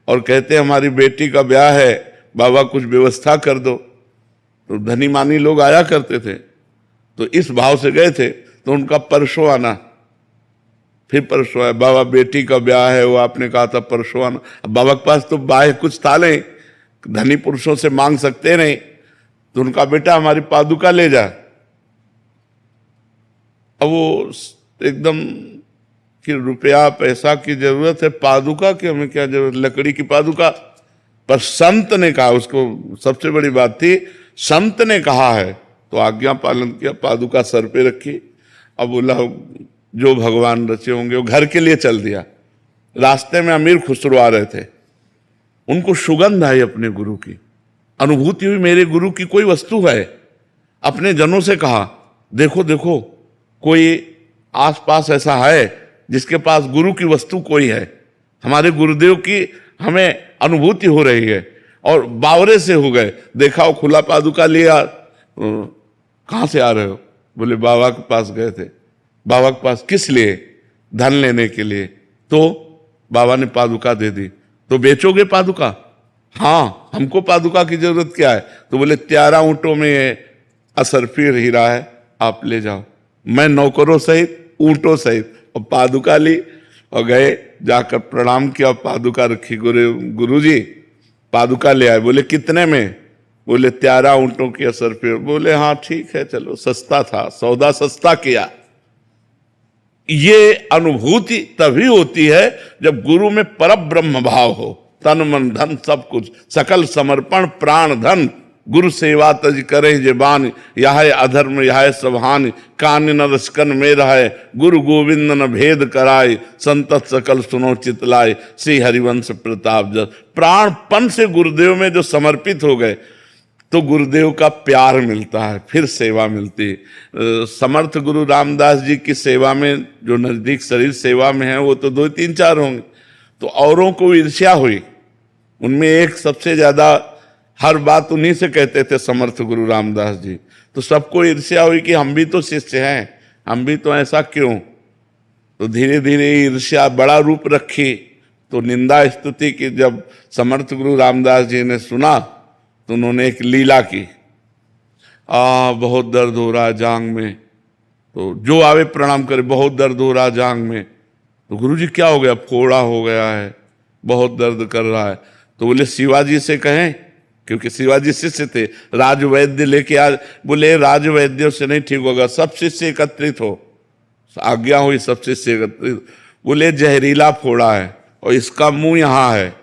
और कहते हमारी बेटी का ब्याह है, बाबा कुछ व्यवस्था कर दो। तो धनी मानी लोग आया करते थे, तो इस भाव से गए थे। तो उनका परसों आना, फिर परसों आया, बाबा बेटी का ब्याह है, वो आपने कहा था परसों आना। अब बाबा के पास तो बाह्य कुछ था नहीं, धनी पुरुषों से मांग सकते नहीं। तो उनका बेटा हमारी पादुका ले जा। अब वो एकदम कि रुपया पैसा की जरूरत है, पादुका की हमें क्या जरूरत, लकड़ी की पादुका। पर संत ने कहा, उसको सबसे बड़ी बात थी, संत ने कहा है तो आज्ञा पालन किया, पादुका सर पे रखी। अब बोला जो भगवान रचे होंगे, वो घर के लिए चल दिया। रास्ते में अमीर खुसरो आ रहे थे, उनको सुगंध आई अपने गुरु की, अनुभूति हुई मेरे गुरु की कोई वस्तु है। अपने जनों से कहा देखो देखो कोई आसपास ऐसा है जिसके पास गुरु की वस्तु कोई है, हमारे गुरुदेव की हमें अनुभूति हो रही है। और बावरे से हो गए, देखा वो खुला पादुका लिया। कहाँ से आ रहे हो? बोले बाबा के पास गए थे। बाबा के पास किस लिए? धन लेने के लिए। तो बाबा ने पादुका दे दी। तो बेचोगे पादुका? हाँ, हमको पादुका की जरूरत क्या है? तो बोले 13 ऊंटों में असरफी हीरा है, आप ले जाओ। मैं नौकरों सहित ऊंटों सहित और पादुका ली और गए, जाकर प्रणाम किया, पादुका रखी। गुरुजी पादुका ले आए। बोले कितने में? बोले 13 ऊंटों की असरफी। बोले हाँ ठीक है, चलो, सस्ता था, सौदा सस्ता किया। ये अनुभूति तभी होती है जब गुरु में परब्रह्म भाव हो, तन मन धन सब कुछ, सकल समर्पण प्राण धन, गुरु सेवा तज करे जे बान, यह अधर्म यह सब हानि, कान न रसकन में रहे, गुरु गोविंद न भेद कराए, संतत सकल सुनो चितलाए, श्री हरिवंश प्रताप जस। प्राणपन से गुरुदेव में जो समर्पित हो गए तो गुरुदेव का प्यार मिलता है, फिर सेवा मिलती है। समर्थ गुरु रामदास जी की सेवा में जो नजदीक शरीर सेवा में है वो तो 2 3 4 होंगे। तो औरों को ईर्ष्या हुई, उनमें एक सबसे ज्यादा हर बात उन्हीं से कहते थे समर्थ गुरु रामदास जी। तो सबको ईर्ष्या हुई कि हम भी तो शिष्य हैं, हम भी तो ऐसा क्यों। तो धीरे धीरे ईर्ष्या बड़ा रूप रखी। तो निंदा स्तुति की जब समर्थ गुरु रामदास जी ने सुना तो उन्होंने एक लीला की, बहुत दर्द हो रहा है जांग में। तो जो आवे प्रणाम करे, बहुत दर्द हो रहा है जांग में। तो गुरुजी क्या हो गया? फोड़ा हो गया है, बहुत दर्द कर रहा है। तो बोले शिवाजी से कहें, क्योंकि शिवाजी शिष्य थे, राजवैद्य लेके आ। बोले राजवैद्यों से नहीं ठीक होगा, सब शिष्य एकत्रित हो। आज्ञा हुई, सब शिष्य एकत्रित। बोले जहरीला फोड़ा है और इसका मुंह यहाँ है,